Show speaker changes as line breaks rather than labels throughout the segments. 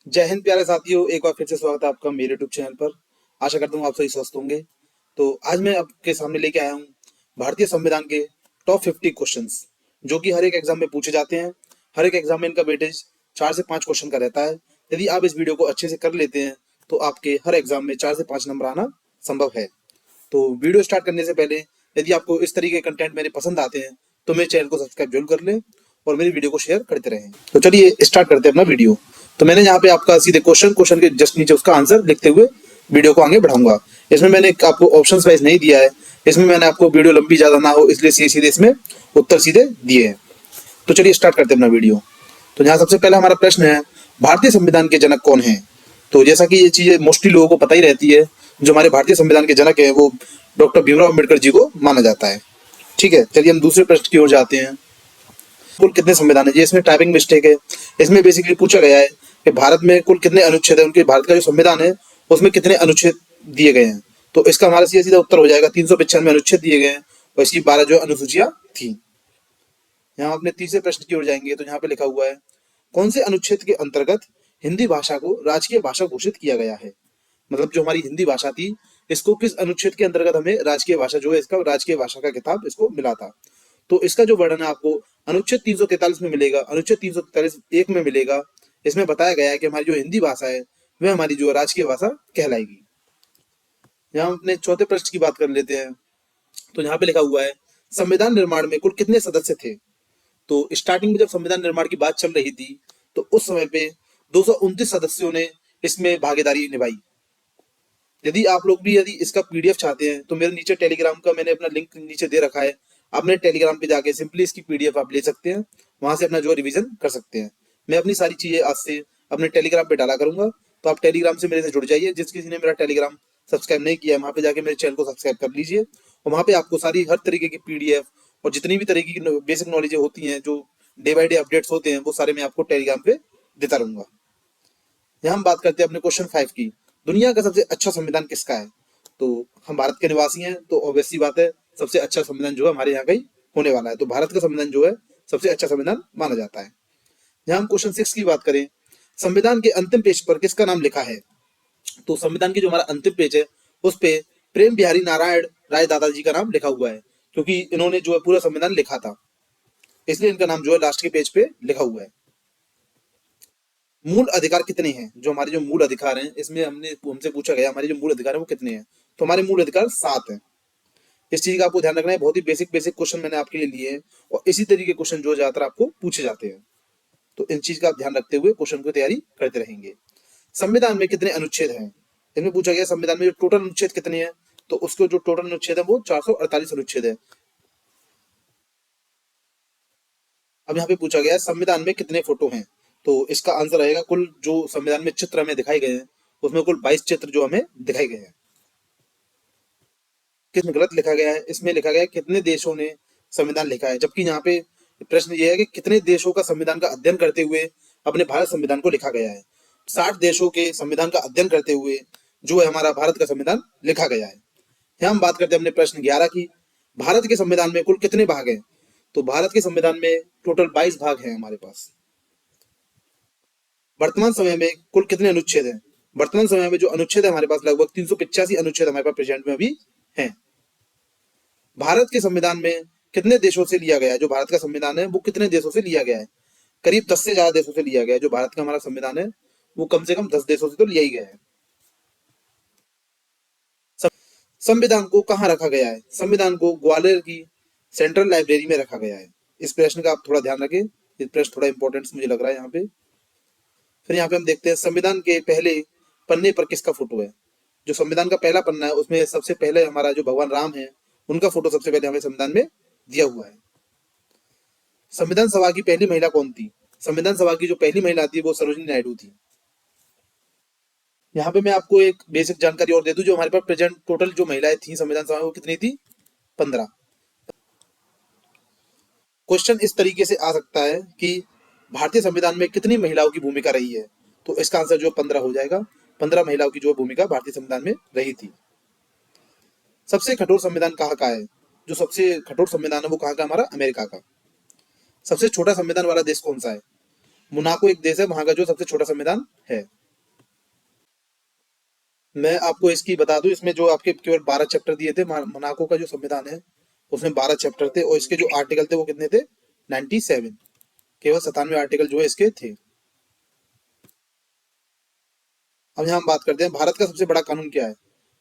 जय हिंद प्यारे साथियों, एक बार फिर से स्वागत है आपका मेरे यूट्यूब चैनल पर। आशा करता हूँ आप सभी स्वस्थ होंगे। तो आज मैं आपके सामने लेके आया हूँ भारतीय संविधान के टॉप 50 क्वेश्चंस, जो कि हर एक एग्जाम में पूछे जाते हैं। हर एक एग्जाम में इनका वेटेज 4 से 5 क्वेश्चन का रहता है। यदि आप इस वीडियो को अच्छे से कर लेते हैं तो आपके हर एग्जाम में 4 से 5 नंबर आना संभव है। तो वीडियो स्टार्ट करने से पहले यदि आपको इस तरीके के कंटेंट मेरे पसंद आते हैं तो मेरे चैनल को सब्सक्राइब जरूर कर लें और मेरी वीडियो को शेयर करते रहें। तो चलिए स्टार्ट करते हैं अपना वीडियो। तो मैंने यहाँ पे आपका सीधे क्वेश्चन के जस्ट नीचे उसका आंसर लिखते हुए वीडियो को आगे बढ़ाऊंगा। इसमें मैंने आपको ऑप्शंस वाइज नहीं दिया है। इसमें मैंने आपको वीडियो लंबी ज्यादा ना हो इसलिए सीधे सीधे इसमें उत्तर सीधे दिए हैं। तो चलिए स्टार्ट करते हैं अपना वीडियो। तो यहाँ सबसे पहला हमारा प्रश्न है, भारतीय संविधान के जनक कौन है? तो जैसा कि ये चीजें मोस्टली लोगों को पता ही रहती है, जो हमारे भारतीय संविधान के जनक है वो डॉक्टर भीमराव अम्बेडकर जी को माना जाता है। ठीक है, चलिए हम दूसरे प्रश्न की ओर जाते हैं। कुल कितने संविधान है? ये इसमें टाइपिंग मिस्टेक है। इसमें बेसिकली पूछा गया है कि भारत में कुल कितने अनुच्छेद है, उनके भारत का जो संविधान है उसमें कितने अनुच्छेद दिए गए हैं। तो इसका हमारा सीधा सीधा उत्तर हो जाएगा 395 अनुच्छेद दिए गए हैं और इसकी 12 जो अनुसूचियां थी। यहाँ अपने तीसरे प्रश्न की ओर जाएंगे तो यहाँ पे लिखा हुआ है, कौन से अनुच्छेद के अंतर्गत हिंदी भाषा को राजकीय भाषा घोषित किया गया है? मतलब जो हमारी हिंदी भाषा थी, इसको किस अनुच्छेद के अंतर्गत हमें राजकीय भाषा जो है इसका राजकीय भाषा का खिताब इसको मिला था? तो इसका जो वर्णन है आपको अनुच्छेद 343 में मिलेगा, अनुच्छेद 343 एक में मिलेगा। इसमें बताया गया है कि हमारी जो हिंदी भाषा है वह हमारी जो राजकीय भाषा कहलाएगी। यहाँ हम अपने चौथे प्रश्न की बात कर लेते हैं। तो यहाँ पे लिखा हुआ है, संविधान निर्माण में कुल कितने सदस्य थे? तो स्टार्टिंग में जब संविधान निर्माण की बात चल रही थी तो उस समय पे 229 सदस्यों ने इसमें भागीदारी निभाई। यदि आप लोग भी यदि इसका पीडीएफ चाहते हैं तो मेरे नीचे टेलीग्राम का मैंने अपना लिंक नीचे दे रखा है। आप मेरे टेलीग्राम पे जाके सिंपली इसकी पीडीएफ आप ले सकते हैं, वहां से अपना जो रिवीजन कर सकते हैं। मैं अपनी सारी चीजें आज से अपने टेलीग्राम पे डाला करूंगा, तो आप टेलीग्राम से मेरे से जुड़ जाइए। जिस किसी ने मेरा टेलीग्राम सब्सक्राइब नहीं किया है वहां पे जाके मेरे चैनल को सब्सक्राइब कर लीजिए और वहां पे आपको सारी हर तरीके की पीडीएफ और जितनी भी तरीके की बेसिक नॉलेज होती हैं, जो डे बाय डे अपडेट्स होते हैं, वो सारे मैं आपको टेलीग्राम पे देता रहूंगा। यहाँ हम बात करते हैं अपने क्वेश्चन 5 की, दुनिया का सबसे अच्छा संविधान किसका है? तो हम भारत के निवासी हैं तो ऑब्वियसली बात है सबसे अच्छा संविधान जो है हमारे यहाँ का ही होने वाला है। तो भारत का संविधान जो है सबसे अच्छा संविधान माना जाता है। यहाँ हम क्वेश्चन 6 की बात करें, संविधान के अंतिम पेज पर किसका नाम लिखा है? तो संविधान की जो हमारा अंतिम पेज है उस पे प्रेम बिहारी नारायण राय दादाजी का नाम लिखा हुआ है, क्योंकि इन्होंने जो है पूरा संविधान लिखा था, इसलिए इनका नाम जो है लास्ट के पेज पे लिखा हुआ है। मूल अधिकार कितने हैं? जो हमारे जो मूल अधिकार हैं इसमें हमसे पूछा गया हमारे जो मूल अधिकार है वो कितने हैं। तो हमारे मूल अधिकार 7 हैं। इस चीज का आपको ध्यान रखना है। बहुत ही बेसिक बेसिक क्वेश्चन मैंने आपके लिए लिए हैं और इसी तरीके के क्वेश्चन जो ज्यादातर आपको पूछे जाते हैं, तो इन चीज का आप ध्यान रखते हुए क्वेश्चन की तैयारी करते रहेंगे। संविधान में कितने अनुच्छेद हैं? इसमें पूछा गया संविधान में जो टोटल अनुच्छेद कितने हैं, तो उसको जो टोटल अनुच्छेद है वो 448 अनुच्छेद है। अब यहाँ पे पूछा गया है संविधान में कितने फोटो हैं? तो इसका आंसर रहेगा कुल जो संविधान में चित्र हमें दिखाए गए हैं उसमें कुल 22 चित्र जो हमें दिखाए गए हैं। किसमें गलत लिखा गया है? इसमें लिखा गया है कितने देशों ने संविधान लिखा है, जबकि यहाँ पे प्रश्न ये है कि कितने देशों का संविधान का अध्ययन करते हुए अपने भारत संविधान को लिखा गया है। 60 देशों के संविधान का अध्ययन करते हुए जो है हमारा भारत का संविधान लिखा गया है। यहाँ हम बात करते हैं अपने प्रश्न 11 की, भारत के संविधान में कुल कितने भाग हैं? तो भारत के संविधान में टोटल 22 भाग हैं हमारे पास। वर्तमान समय में कुल कितने अनुच्छेद हैं? वर्तमान समय में जो अनुच्छेद है हमारे पास लगभग 385 अनुच्छेद हमारे पास प्रेजेंट में अभी हैं। भारत के संविधान में कितने देशों से लिया गया है? जो भारत का संविधान है वो कितने देशों से लिया गया है? करीब 10 से ज्यादा देशों से लिया गया है। जो भारत का हमारा संविधान है वो कम से कम 10 देशों से तो लिया ही गया है। संविधान को कहाँ रखा गया है? संविधान को ग्वालियर की सेंट्रल लाइब्रेरी में रखा गया है। इस प्रश्न का आप थोड़ा ध्यान रखें, ये प्रश्न थोड़ा इंपॉर्टेंट मुझे लग रहा है यहाँ पे। फिर यहाँ पे हम देखते हैं संविधान के पहले पन्ने पर किसका फोटो है? जो संविधान का पहला पन्ना है उसमें सबसे पहले हमारा जो भगवान राम है उनका फोटो सबसे पहले हमें संविधान में दिया हुआ है। संविधान सभा की पहली महिला कौन थी? संविधान सभा की जो पहली महिला थी वो सरोजिनी नायडू थी। यहाँ पे मैं आपको एक बेसिक जानकारी और दे दूं, जो हमारे पास प्रेजेंट टोटल जो महिलाएं थी संविधान सभा में वो कितनी थी? 15। क्वेश्चन इस तरीके से आ सकता है कि भारतीय संविधान में कितनी महिलाओं की भूमिका रही है? तो इसका आंसर जो 15 हो जाएगा। 15 महिलाओं की जो भूमिका भारतीय संविधान में रही थी। सबसे कठोर संविधान कहाँ का है? जो सबसे कठोर संविधान है वो कहाँ का? हमारा अमेरिका का। सबसे छोटा संविधान वाला देश कौन सा है? मोनाको एक देश है, वहां का जो सबसे छोटा संविधान है। मैं आपको इसकी बता दूं, इसमें जो आपके केवल 12 चैप्टर दिए थे, मोनाको का जो संविधान है उसमें 12 चैप्टर थे और इसके जो आर्टिकल थे वो कितने थे? 97। केवल 97 आर्टिकल जो है इसके थे। अब यहाँ हम बात करते हैं भारत का सबसे बड़ा कानून क्या है।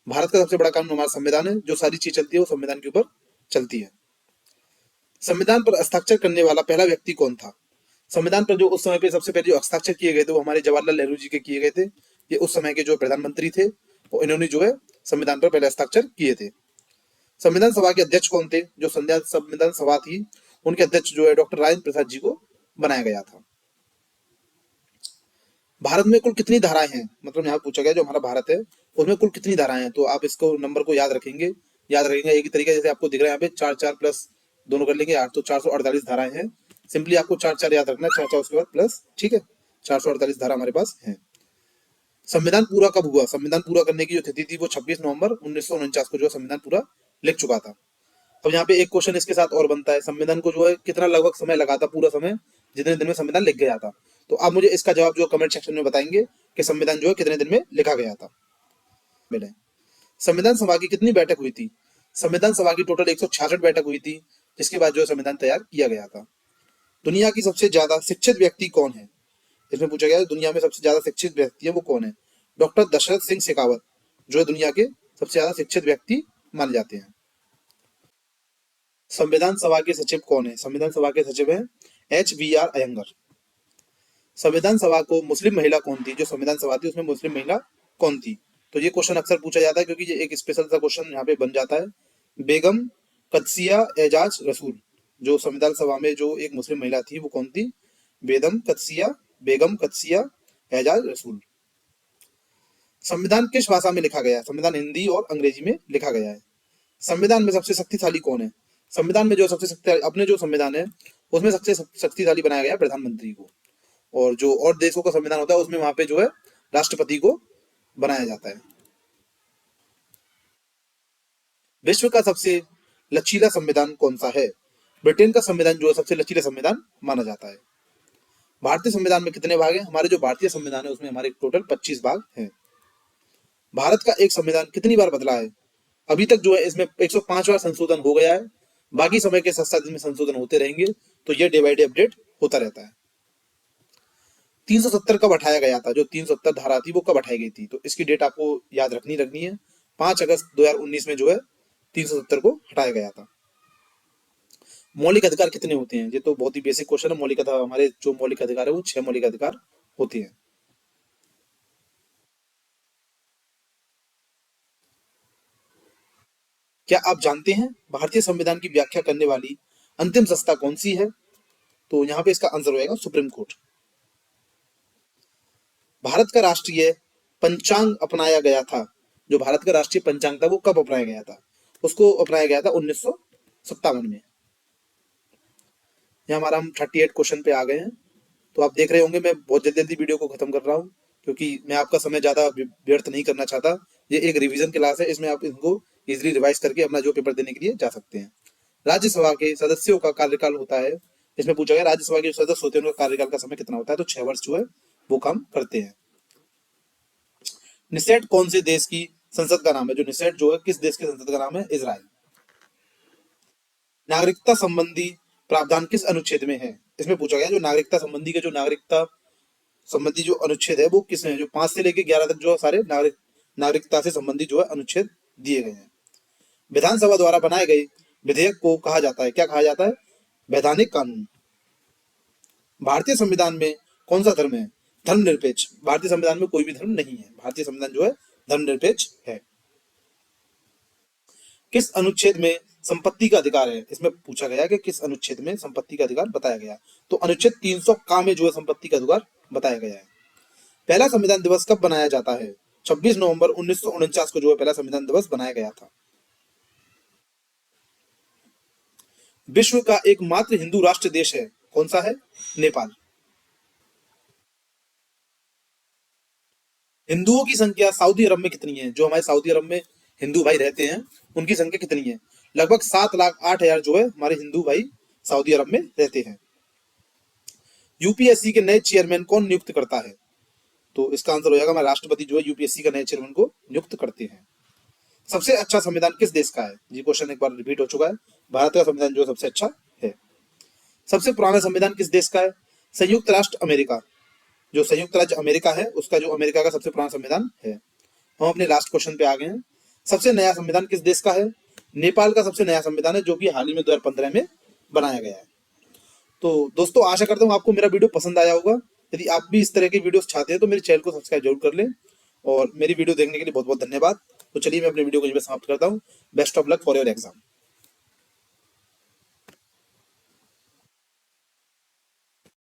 भारत का सबसे बड़ा कानून हमारा संविधान है। जो सारी चीज चलती है वो संविधान के ऊपर चलती है। संविधान पर हस्ताक्षर करने वाला पहला व्यक्ति कौन था? संविधान पर जो उस समय पे सबसे पहले जो हस्ताक्षर किए गए थे वो हमारे जवाहरलाल नेहरू जी के किए गए थे। ये उस समय के जो प्रधानमंत्री थे और इन्होंने जो है संविधान पर पहले हस्ताक्षर किए थे। संविधान सभा के अध्यक्ष कौन थे? जो संविधान सभा थी उनके अध्यक्ष जो है डॉक्टर राजेंद्र प्रसाद जी को बनाया गया था। भारत में कुल कितनी धाराएं हैं? मतलब यहाँ पूछा गया जो हमारा भारत है उसमें कुल कितनी धाराएं हैं, तो आप इसको नंबर को याद रखेंगे। एक ही तरीके जैसे आपको दिख रहा है यहाँ पे 4 4 प्लस दोनों कर लेंगे 8, तो 448 धाराएं हैं। सिंपली आपको 4 4 याद रखना है, 4 4 उसके बाद प्लस, ठीक है। 448 धारा हमारे पास है। संविधान पूरा कब हुआ? संविधान पूरा करने की जो तिथि थी वो 26 नवंबर 1949 को जो है संविधान पूरा लिख चुका था। अब यहाँ पे एक क्वेश्चन इसके साथ और बनता है, संविधान को जो है कितना लगभग समय लगा था, पूरा समय जितने दिन में संविधान लिख गया था। तो आप मुझे इसका जवाब जो कमेंट सेक्शन में बताएंगे कि संविधान जो है कितने दिन में लिखा गया था। मिले संविधान सभा की कितनी बैठक हुई थी? संविधान सभा की टोटल 166 बैठक हुई थी, जिसके बाद जो है संविधान तैयार किया गया था। दुनिया की सबसे ज्यादा शिक्षित व्यक्ति कौन है? इसमें पूछा गया है दुनिया में सबसे ज्यादा शिक्षित व्यक्ति है वो कौन है? डॉक्टर दशरथ सिंह शेखावत जो है दुनिया के सबसे ज्यादा शिक्षित व्यक्ति माने जाते हैं। संविधान सभा के सचिव कौन है? संविधान सभा के सचिव हैं HVR अयंगर। संविधान सभा को मुस्लिम महिला कौन थी? जो संविधान सभा थी उसमें मुस्लिम महिला कौन थी? तो ये क्वेश्चन अक्सर पूछा जाता है क्योंकि ये एक स्पेशल सा क्वेश्चन यहाँ पे बन जाता है। बेगम कदसिया एजाज रसूल। जो संविधान सभा में जो एक मुस्लिम महिला थी वो कौन थी? बेगम कदसिया एजाज रसूल। संविधान किस भाषा में लिखा गया है? संविधान हिंदी और अंग्रेजी में लिखा गया है। संविधान में सबसे शक्तिशाली कौन है? संविधान में जो सबसे शक्तिशाली अपने जो संविधान है उसमें सबसे शक्तिशाली बनाया गया प्रधानमंत्री को, और जो और देशों का संविधान होता है उसमें वहां पे जो है राष्ट्रपति को बनाया जाता है। विश्व का सबसे लचीला संविधान कौन सा है? ब्रिटेन का संविधान जो है सबसे लचीला संविधान माना जाता है। भारतीय संविधान में कितने भाग हैं? हमारे जो भारतीय संविधान है उसमें हमारे टोटल 25 भाग हैं। भारत का एक संविधान कितनी बार बदला है? अभी तक जो है इसमें 105 बार संशोधन हो गया है। बाकी समय के साथ साथ इसमें संशोधन होते रहेंगे, तो ये डे बाय डे अपडेट होता रहता है। 370 कब हटाया गया था? जो 370 धारा थी वो कब हटाई गई थी? तो इसकी डेट आपको याद रखनी है। 5 अगस्त 2019 में जो है 370 को हटाया गया था। मौलिक अधिकार कितने होते हैं? ये तो बहुत ही बेसिक क्वेश्चन है। मौलिक अधिकार हमारे जो मौलिक अधिकार है वो 6 मौलिक अधिकार होते हैं। क्या आप जानते हैं भारतीय संविधान की व्याख्या करने वाली अंतिम संस्था कौन सी है? तो यहाँ पे इसका आंसर होगा सुप्रीम कोर्ट। भारत का राष्ट्रीय पंचांग अपनाया गया था। जो भारत का राष्ट्रीय पंचांग था वो कब अपनाया गया था? उसको अपनाया गया था 1957 में। यहाँ हमारा हम 38 क्वेश्चन पे आ गए हैं। तो आप देख रहे होंगे मैं बहुत जल्दी जल्दी वीडियो को खत्म कर रहा हूँ क्योंकि मैं आपका समय ज्यादा व्यर्थ नहीं करना चाहता। ये एक रिवीजन क्लास है, इसमें आप इनको इजिली रिवाइज करके अपना जो पेपर देने के लिए जा सकते हैं। राज्यसभा के सदस्यों का कार्यकाल होता है, इसमें पूछा गया राज्यसभा के सदस्य होते हैं उनका कार्यकाल का समय कितना होता है? तो 6 वर्ष जो है वो काम करते हैं। निसेट कौन से देश की संसद का नाम है? जो निसेट जो है किस देश की संसद का नाम है? इजराइल। नागरिकता संबंधी प्रावधान किस अनुच्छेद में है? इसमें पूछा गया जो नागरिकता संबंधी के जो नागरिकता संबंधी जो अनुच्छेद है वो किसमें है? जो 5 से लेकर 11 तक जो सारे नागरिकता से संबंधित जो है अनुच्छेद दिए गए हैं। विधानसभा द्वारा बनाए गए विधेयक को कहा जाता है, क्या कहा जाता है? वैधानिक कानून। भारतीय संविधान में कौन सा धर्म है? धर्मनिरपेक्ष। भारतीय संविधान में कोई भी धर्म नहीं है। भारतीय संविधान जो है धर्मनिरपेक्ष है। किस अनुच्छेद में संपत्ति का अधिकार है? इसमें पूछा गया कि किस अनुच्छेद में संपत्ति का अधिकार बताया गया। तो अनुच्छेद 300 का में जो है संपत्ति का अधिकार बताया गया है। पहला संविधान दिवस कब बनाया जाता है? 26 नवंबर 1949 को जो है पहला संविधान दिवस बनाया गया था। विश्व का एकमात्र हिंदू राष्ट्र देश है, कौन सा है? नेपाल। हिंदुओं की संख्या सऊदी अरब में कितनी है? जो हमारे सऊदी अरब में हिंदू भाई रहते हैं उनकी संख्या कितनी है? लगभग 7,08,000 जो है हमारे हिंदू भाई सऊदी अरब में रहते हैं। यूपीएससी के नए चेयरमैन कौन नियुक्त करता है? तो इसका आंसर हो जाएगा हमारा राष्ट्रपति जो है यूपीएससी का नए चेयरमैन को नियुक्त करते हैं। सबसे अच्छा संविधान किस देश का है? जी क्वेश्चन एक बार रिपीट हो चुका है। भारत का संविधान जो सबसे अच्छा है। सबसे पुराना संविधान किस देश का है? संयुक्त राष्ट्र अमेरिका। जो संयुक्त राज्य अमेरिका है उसका जो अमेरिका का सबसे पुराना संविधान है। हम अपने लास्ट क्वेश्चन पे आ गए हैं। सबसे नया संविधान किस देश का है? नेपाल का सबसे नया संविधान है जो कि हाल ही में 2015 में बनाया गया है। तो दोस्तों आशा करता हूँ आपको मेरा वीडियो पसंद आया होगा। यदि आप भी इस तरह की वीडियोस चाहते हैं तो मेरे चैनल को सब्सक्राइब जरूर कर लें और मेरी वीडियो देखने के लिए बहुत बहुत धन्यवाद। तो चलिए मैं अपने वीडियो को यहीं पे समाप्त करता हूँ। Best of luck for your exam.